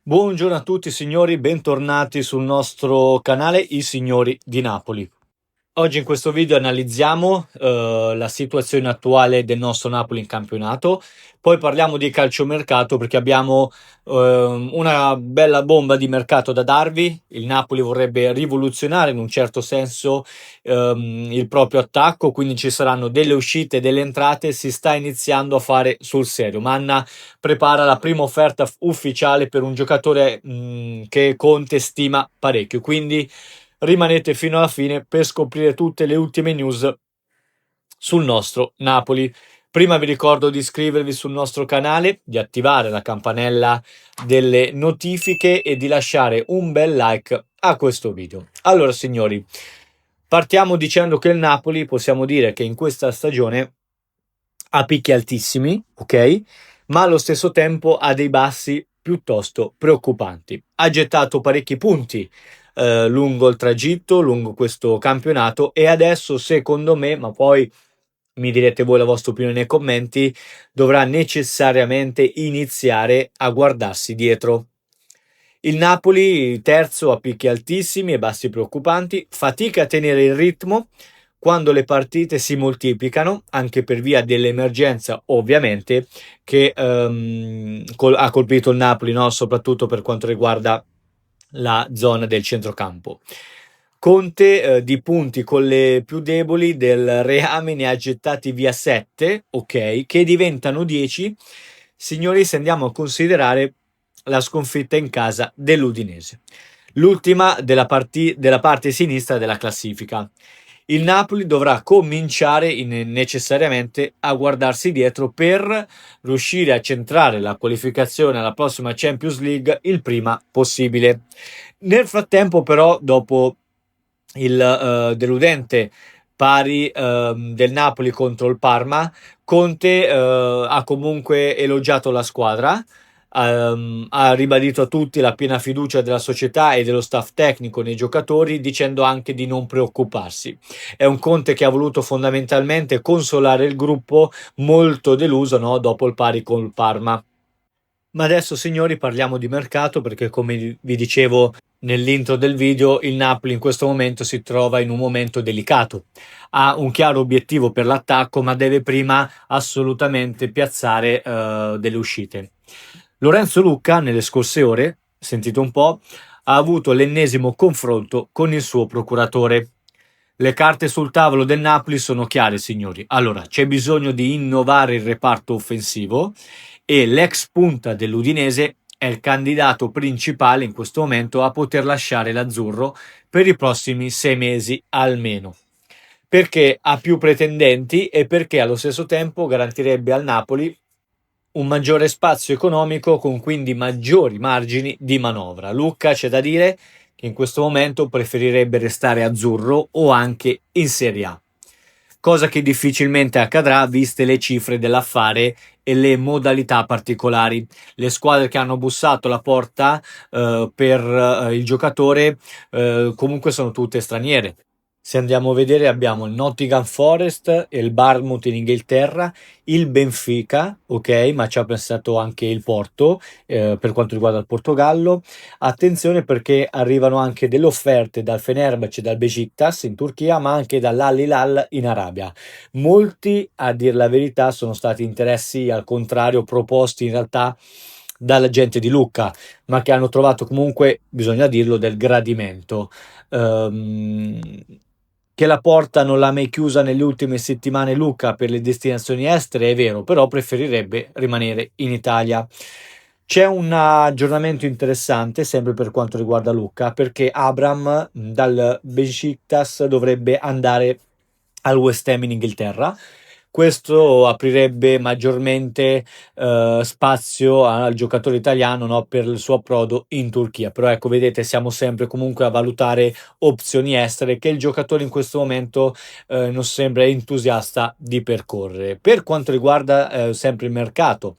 Buongiorno a tutti signori, bentornati sul nostro canale I Signori di Napoli. Oggi in questo video analizziamo la situazione attuale del nostro Napoli in campionato, poi parliamo di calciomercato perché abbiamo una bella bomba di mercato da darvi. Il Napoli vorrebbe rivoluzionare in un certo senso il proprio attacco, quindi ci saranno delle uscite e delle entrate, si sta iniziando a fare sul serio. Manna prepara la prima offerta ufficiale per un giocatore che Conte stima parecchio, quindi rimanete fino alla fine per scoprire tutte le ultime news sul nostro Napoli. Prima vi ricordo di iscrivervi sul nostro canale, di attivare la campanella delle notifiche e di lasciare un bel like a questo video. Allora signori, partiamo dicendo che il Napoli possiamo dire che in questa stagione ha picchi altissimi, ok? Ma allo stesso tempo ha dei bassi piuttosto preoccupanti. Ha gettato parecchi punti lungo il tragitto, lungo questo campionato, e adesso secondo me, ma poi mi direte voi la vostra opinione nei commenti, dovrà necessariamente iniziare a guardarsi dietro. Il Napoli terzo a picchi altissimi e bassi preoccupanti, fatica a tenere il ritmo quando le partite si moltiplicano, anche per via dell'emergenza ovviamente che ha colpito il Napoli, no? Soprattutto per quanto riguarda la zona del centrocampo. Conte di punti con le più deboli del Reame ne ha gettati via 7, ok, che diventano 10, signori, se andiamo a considerare la sconfitta in casa dell'Udinese, l'ultima della parte sinistra della classifica. Il Napoli dovrà cominciare necessariamente a guardarsi dietro per riuscire a centrare la qualificazione alla prossima Champions League il prima possibile. Nel frattempo, però, dopo il deludente pari del Napoli contro il Parma, Conte ha comunque elogiato la squadra, ha ribadito a tutti la piena fiducia della società e dello staff tecnico nei giocatori, dicendo anche di non preoccuparsi. È un Conte che ha voluto fondamentalmente consolare il gruppo, molto deluso, no, dopo il pari con il Parma. Ma adesso signori parliamo di mercato perché, come vi dicevo nell'intro del video, il Napoli in questo momento si trova in un momento delicato. Ha un chiaro obiettivo per l'attacco, ma deve prima assolutamente piazzare delle uscite. Lorenzo Lucca nelle scorse ore, sentite un po', ha avuto l'ennesimo confronto con il suo procuratore. Le carte sul tavolo del Napoli sono chiare, signori. Allora, c'è bisogno di innovare il reparto offensivo e l'ex punta dell'Udinese è il candidato principale in questo momento a poter lasciare l'azzurro per i prossimi 6 mesi almeno. Perché ha più pretendenti e perché allo stesso tempo garantirebbe al Napoli un maggiore spazio economico con quindi maggiori margini di manovra. Lucca c'è da dire che in questo momento preferirebbe restare azzurro o anche in Serie A, cosa che difficilmente accadrà viste le cifre dell'affare e le modalità particolari. Le squadre che hanno bussato alla porta per il giocatore comunque sono tutte straniere. Se andiamo a vedere abbiamo il Nottingham Forest e il Bournemouth in Inghilterra, il Benfica, ok, ma ci ha pensato anche il Porto per quanto riguarda il Portogallo. Attenzione perché arrivano anche delle offerte dal Fenerbahce e dal Besiktas in Turchia, ma anche dall'Al Hilal in Arabia. Molti, a dir la verità, sono stati interessi al contrario proposti in realtà dalla gente di Lucca, ma che hanno trovato comunque, bisogna dirlo, del gradimento. Ehm, che la porta non l'ha mai chiusa nelle ultime settimane Lucca per le destinazioni estere, è vero, però preferirebbe rimanere in Italia. C'è un aggiornamento interessante sempre per quanto riguarda Lucca, perché Abram dal Besiktas dovrebbe andare al West Ham in Inghilterra. Questo aprirebbe maggiormente spazio al giocatore italiano, no, per il suo approdo in Turchia. Però ecco, vedete, siamo sempre comunque a valutare opzioni estere che il giocatore in questo momento non sembra entusiasta di percorrere. Per quanto riguarda sempre il mercato,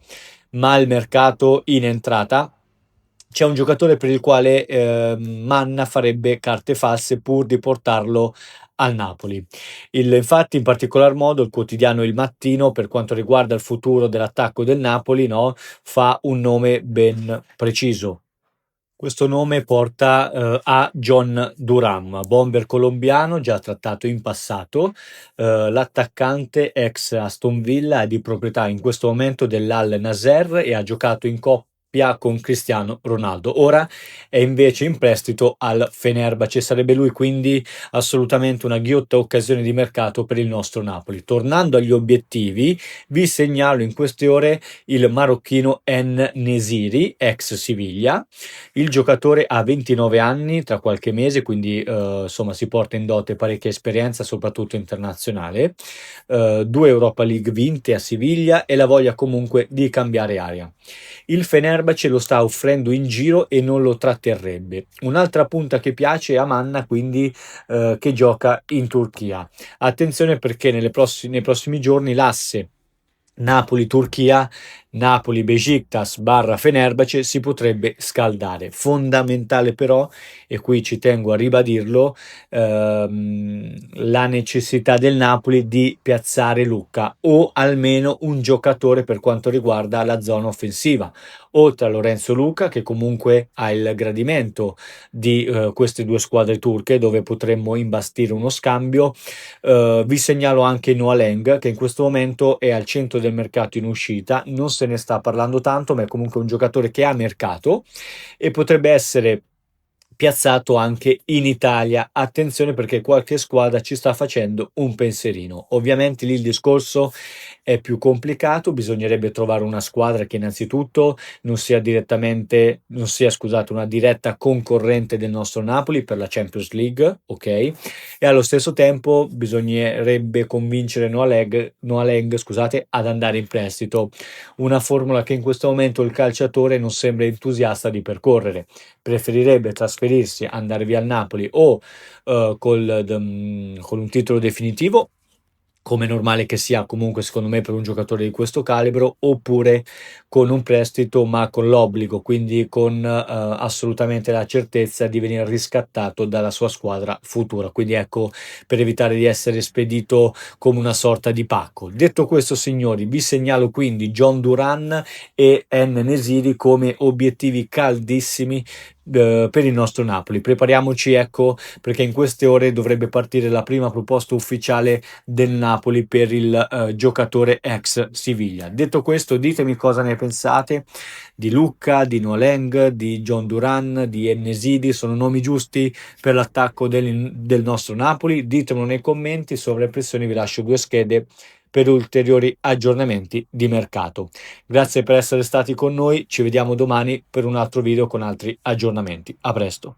ma il mercato in entrata, c'è un giocatore per il quale Manna farebbe carte false pur di portarlo al Napoli. Infatti, in particolar modo, il quotidiano Il Mattino, per quanto riguarda il futuro dell'attacco del Napoli, no, fa un nome ben preciso. Questo nome porta a John Duran, bomber colombiano già trattato in passato. L'attaccante ex Aston Villa è di proprietà in questo momento dell'Al Nasser e ha giocato in coppia con Cristiano Ronaldo. Ora è invece in prestito al Fenerbahce. Sarebbe lui quindi assolutamente una ghiotta occasione di mercato per il nostro Napoli. Tornando agli obiettivi, vi segnalo in queste ore il marocchino En-Nesyri, ex Siviglia. Il giocatore ha 29 anni, tra qualche mese, quindi insomma si porta in dote parecchia esperienza, soprattutto internazionale. 2 Europa League vinte a Siviglia e la voglia comunque di cambiare aria. Il Fenerbahce lo sta offrendo in giro e non lo tratterrebbe. Un'altra punta che piace è Amanna, quindi che gioca in Turchia. Attenzione perché nei prossimi giorni l'asse Napoli-Turchia, Napoli-Besiktas barra Fenerbahce si potrebbe scaldare. Fondamentale però, e qui ci tengo a ribadirlo, la necessità del Napoli di piazzare Lucca o almeno un giocatore per quanto riguarda la zona offensiva. Oltre a Lorenzo Luca, che comunque ha il gradimento di queste due squadre turche, dove potremmo imbastire uno scambio. Vi segnalo anche Noah Lang, che in questo momento è al centro del mercato in uscita, non se ne sta parlando tanto, ma è comunque un giocatore che ha mercato e potrebbe essere piazzato anche in Italia. Attenzione perché qualche squadra ci sta facendo un pensierino. Ovviamente lì il discorso è più complicato, bisognerebbe trovare una squadra che innanzitutto non sia, scusate, una diretta concorrente del nostro Napoli per la Champions League, ok? E allo stesso tempo bisognerebbe convincere Noah Lang, scusate, ad andare in prestito, una formula che in questo momento il calciatore non sembra entusiasta di percorrere, preferirebbe trasferirsi, andare via al Napoli o con un titolo definitivo, come normale che sia comunque secondo me per un giocatore di questo calibro, oppure con un prestito ma con l'obbligo, quindi con assolutamente la certezza di venire riscattato dalla sua squadra futura, quindi ecco, per evitare di essere spedito come una sorta di pacco. Detto questo, signori, vi segnalo quindi John Duran e En-Nesyri come obiettivi caldissimi per il nostro Napoli. Prepariamoci, ecco, perché in queste ore dovrebbe partire la prima proposta ufficiale del Napoli per il giocatore ex Siviglia. Detto questo, ditemi cosa ne pensate di Lucca, di Noeleng, di John Duran, di Ennesidi. Sono nomi giusti per l'attacco del nostro Napoli? Ditemelo nei commenti. Sovra pressione vi lascio 2 schede per ulteriori aggiornamenti di mercato. Grazie per essere stati con noi, ci vediamo domani per un altro video con altri aggiornamenti. A presto.